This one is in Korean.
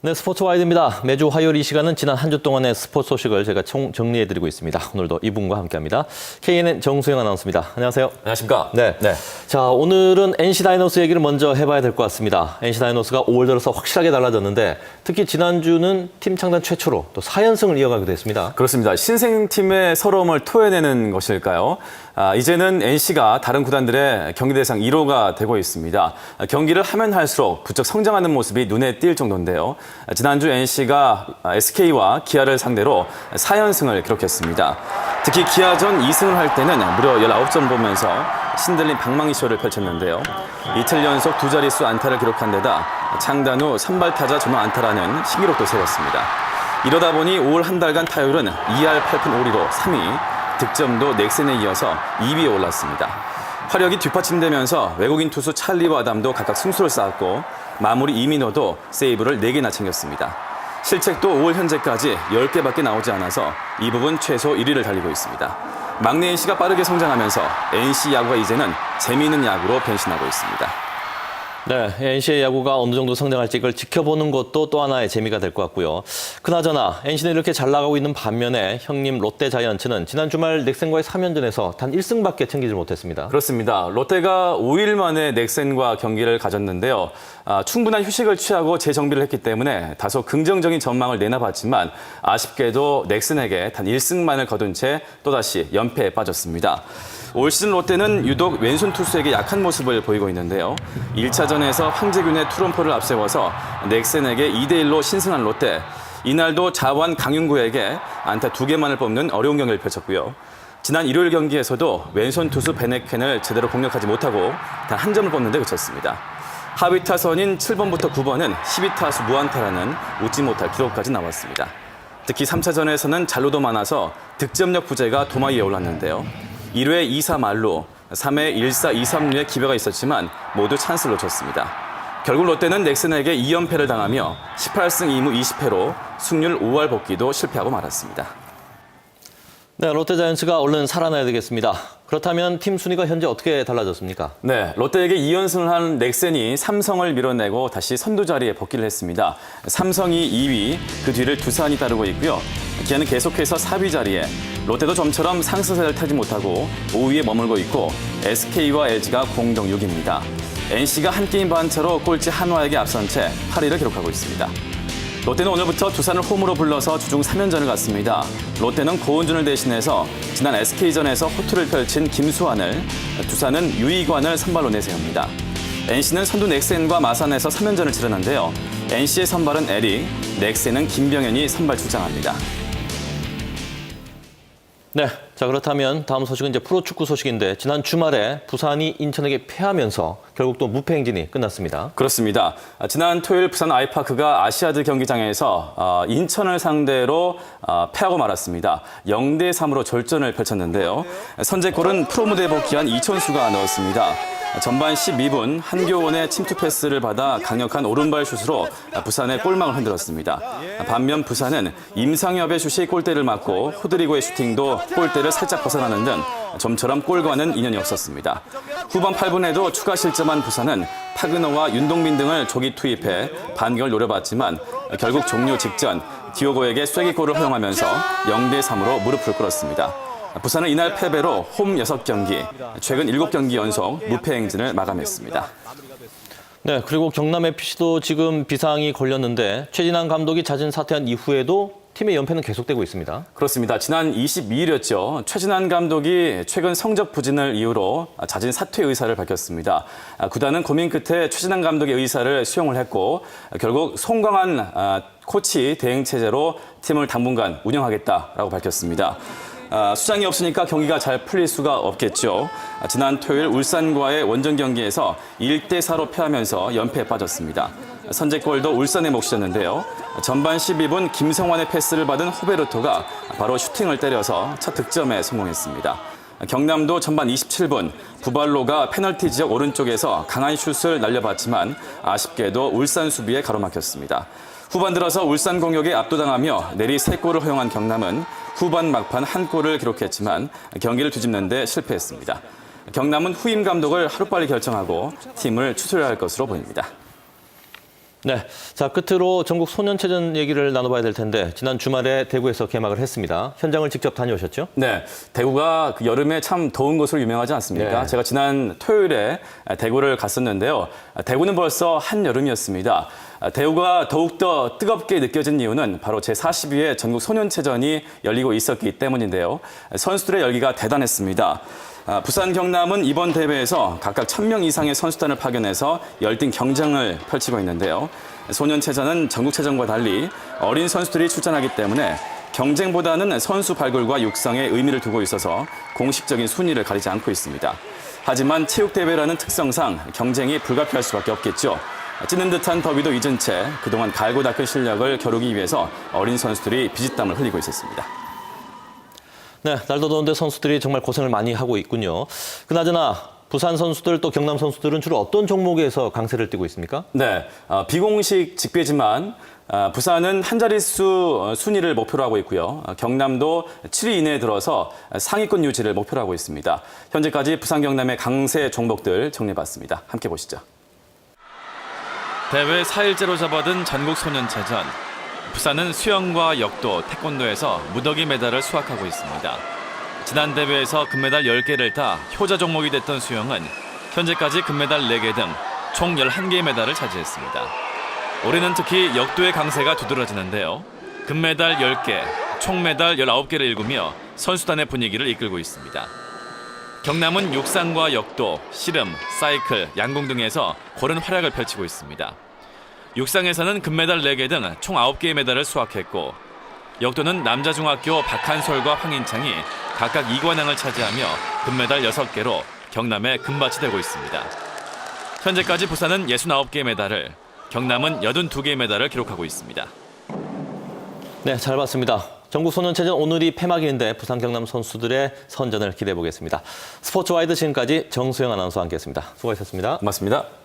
네, 스포츠 와이드입니다. 매주 화요일 이 시간은 지난 한 주 동안의 스포츠 소식을 제가 정리해드리고 있습니다. 오늘도 이분과 함께합니다. KNN 정수영 아나운서입니다. 안녕하세요. 안녕하십니까? 네. 자, 오늘은 NC 다이노스 얘기를 먼저 해봐야 될 것 같습니다. NC 다이노스가 5월 들어서 확실하게 달라졌는데 특히 지난주는 팀 창단 최초로 또 4연승을 이어가기도 했습니다. 그렇습니다. 신생팀의 서러움을 토해내는 것일까요? 이제는 NC가 다른 구단들의 경기 대상 1호가 되고 있습니다. 경기를 하면 할수록 부쩍 성장하는 모습이 눈에 띌 정도인데요. 지난주 NC가 SK와 기아를 상대로 4연승을 기록했습니다. 특히 기아전 2승을 할 때는 무려 19점 보면서 신들린 방망이 쇼를 펼쳤는데요. 이틀 연속 두 자릿수 안타를 기록한 데다 창단 후 선발 타자 전원 안타라는 신기록도 세웠습니다. 이러다 보니 5월 한 달간 타율은 2할 8푼 5리로 3위, 득점도 넥센에 이어서 2위에 올랐습니다. 화력이 뒷받침되면서 외국인 투수 찰리와 아담도 각각 승수를 쌓았고 마무리 이민호도 세이브를 4개나 챙겼습니다. 실책도 5월 현재까지 10개밖에 나오지 않아서 이 부분 최소 1위를 달리고 있습니다. 막내 NC가 빠르게 성장하면서 NC 야구가 이제는 재미있는 야구로 변신하고 있습니다. 네, NC의 야구가 어느 정도 성장할지 이걸 지켜보는 것도 또 하나의 재미가 될 것 같고요. 그나저나 NC는 이렇게 잘 나가고 있는 반면에 형님 롯데 자이언츠는 지난 주말 넥센과의 3연전에서 단 1승밖에 챙기지 못했습니다. 그렇습니다. 롯데가 5일 만에 넥센과 경기를 가졌는데요. 충분한 휴식을 취하고 재정비를 했기 때문에 다소 긍정적인 전망을 내놔봤지만 아쉽게도 넥센에게 단 1승만을 거둔 채 또다시 연패에 빠졌습니다. 올 시즌 롯데는 유독 왼손 투수에게 약한 모습을 보이고 있는데요. 1차전에서 황재균의 투런포를 앞세워서 넥센에게 2대1로 신승한 롯데. 이날도 자완 강윤구에게 안타 2개만을 뽑는 어려운 경기를 펼쳤고요. 지난 일요일 경기에서도 왼손 투수 베네켄을 제대로 공략하지 못하고 단 한 점을 뽑는 데 그쳤습니다. 하위 타선인 7번부터 9번은 12타수 무안타라는 웃지 못할 기록까지 나왔습니다. 특히 3차전에서는 잘루도 많아서 득점력 부재가 도마 위에 올랐는데요. 1회 2사 말루, 3회 1사 2삼루의 기회가 있었지만 모두 찬스를 놓쳤습니다. 결국 롯데는 넥센에게 2연패를 당하며 18승 2무 20패로 승률 5할 복귀도 실패하고 말았습니다. 네, 롯데 자이언츠가 얼른 살아나야 되겠습니다. 그렇다면 팀 순위가 현재 어떻게 달라졌습니까? 네, 롯데에게 2연승을 한 넥센이 삼성을 밀어내고 다시 선두 자리에 복귀를 했습니다. 삼성이 2위, 그 뒤를 두산이 따르고 있고요. 기아는 계속해서 4위 자리에, 롯데도 좀처럼 상승세를 타지 못하고 5위에 머물고 있고 SK와 LG가 공동 6위입니다. NC가 한 게임 반 차로 꼴찌 한화에게 앞선 채 8위를 기록하고 있습니다. 롯데는 오늘부터 두산을 홈으로 불러서 주중 3연전을 갖습니다. 롯데는 고은준을 대신해서 지난 SK전에서 호투를 펼친 김수환을, 두산은 유이관을 선발로 내세웁니다. NC는 선두 넥센과 마산에서 3연전을 치르는데요. NC의 선발은 에릭, 넥센은 김병현이 선발 출장합니다. 네, 자 그렇다면 다음 소식은 이제 프로축구 소식인데 지난 주말에 부산이 인천에게 패하면서 결국 또 무패 행진이 끝났습니다. 그렇습니다. 지난 토요일 부산 아이파크가 아시아드 경기장에서 인천을 상대로 패하고 말았습니다. 0대3으로 절전을 펼쳤는데요. 선제골은 프로무대에 복귀한 이천수가 넣었습니다. 전반 12분 한교원의 침투 패스를 받아 강력한 오른발 슛으로 부산의 골망을 흔들었습니다. 반면 부산은 임상엽의 슛이 골대를 맞고 호드리고의 슈팅도 골대를 살짝 벗어나는 등 좀처럼 골과는 인연이 없었습니다. 후반 8분에도 추가 실점한 부산은 파그너와 윤동민 등을 조기 투입해 반격을 노려봤지만 결국 종료 직전 디오고에게 쐐기골을 허용하면서 0대3으로 무릎을 꿇었습니다. 부산은 이날 패배로 홈 6경기, 최근 7경기 연속 무패 행진을 마감했습니다. 네, 그리고 경남 FC도 지금 비상이 걸렸는데 최진환 감독이 자진 사퇴한 이후에도 팀의 연패는 계속되고 있습니다. 그렇습니다. 지난 22일이었죠. 최진환 감독이 최근 성적 부진을 이유로 자진 사퇴 의사를 밝혔습니다. 구단은 고민 끝에 최진환 감독의 의사를 수용을 했고 결국 송광한 코치 대행 체제로 팀을 당분간 운영하겠다라고 밝혔습니다. 수장이 없으니까 경기가 잘 풀릴 수가 없겠죠. 지난 토요일 울산과의 원정 경기에서 1대4로 패하면서 연패에 빠졌습니다. 선제골도 울산의 몫이었는데요. 전반 12분 김성환의 패스를 받은 호베르토가 바로 슈팅을 때려서 첫 득점에 성공했습니다. 경남도 전반 27분 부발로가 페널티 지역 오른쪽에서 강한 슛을 날려봤지만 아쉽게도 울산 수비에 가로막혔습니다. 후반 들어서 울산 공격에 압도당하며 내리 3골을 허용한 경남은 후반 막판 1골을 기록했지만 경기를 뒤집는 데 실패했습니다. 경남은 후임 감독을 하루빨리 결정하고 팀을 추스려야 할 것으로 보입니다. 네, 자 끝으로 전국 소년체전 얘기를 나눠봐야 될 텐데 지난 주말에 대구에서 개막을 했습니다. 현장을 직접 다녀오셨죠? 네, 대구가 그 여름에 참 더운 것으로 유명하지 않습니까? 네. 제가 지난 토요일에 대구를 갔었는데요. 대구는 벌써 한여름이었습니다. 대구가 더욱더 뜨겁게 느껴진 이유는 바로 제42회 전국 소년체전이 열리고 있었기 때문인데요. 선수들의 열기가 대단했습니다. 부산, 경남은 이번 대회에서 각각 1,000명 이상의 선수단을 파견해서 열띤 경쟁을 펼치고 있는데요. 소년체전은 전국체전과 달리 어린 선수들이 출전하기 때문에 경쟁보다는 선수 발굴과 육성에 의미를 두고 있어서 공식적인 순위를 가리지 않고 있습니다. 하지만 체육대회라는 특성상 경쟁이 불가피할 수밖에 없겠죠. 찌는 듯한 더위도 잊은 채 그동안 갈고 닦은 실력을 겨루기 위해서 어린 선수들이 비짓땀을 흘리고 있었습니다. 네, 날도 더운데 선수들이 정말 고생을 많이 하고 있군요. 그나저나 부산 선수들 또 경남 선수들은 주로 어떤 종목에서 강세를 띠고 있습니까? 네, 비공식 직배지만 부산은 한 자릿수 순위를 목표로 하고 있고요. 경남도 7위 이내에 들어서 상위권 유지를 목표로 하고 있습니다. 현재까지 부산 경남의 강세 종목들 정리해봤습니다. 함께 보시죠. 대회 4일째로 접어든 전국 소년체전. 부산은 수영과 역도, 태권도에서 무더기 메달을 수확하고 있습니다. 지난 대회에서 금메달 10개를 따 효자 종목이 됐던 수영은 현재까지 금메달 4개 등 총 11개의 메달을 차지했습니다. 올해는 특히 역도의 강세가 두드러지는데요. 금메달 10개, 총 메달 19개를 일구며 선수단의 분위기를 이끌고 있습니다. 경남은 육상과 역도, 씨름, 사이클, 양궁 등에서 고른 활약을 펼치고 있습니다. 육상에서는 금메달 4개 등 총 9개의 메달을 수확했고 역도는 남자중학교 박한솔과 황인창이 각각 2관왕을 차지하며 금메달 6개로 경남의 금밭이 되고 있습니다. 현재까지 부산은 69개의 메달을, 경남은 82개의 메달을 기록하고 있습니다. 네, 잘 봤습니다. 전국 소년체전 오늘이 폐막일인데 부산 경남 선수들의 선전을 기대해 보겠습니다. 스포츠와이드 지금까지 정수영 아나운서와 함께했습니다. 수고하셨습니다. 고맙습니다.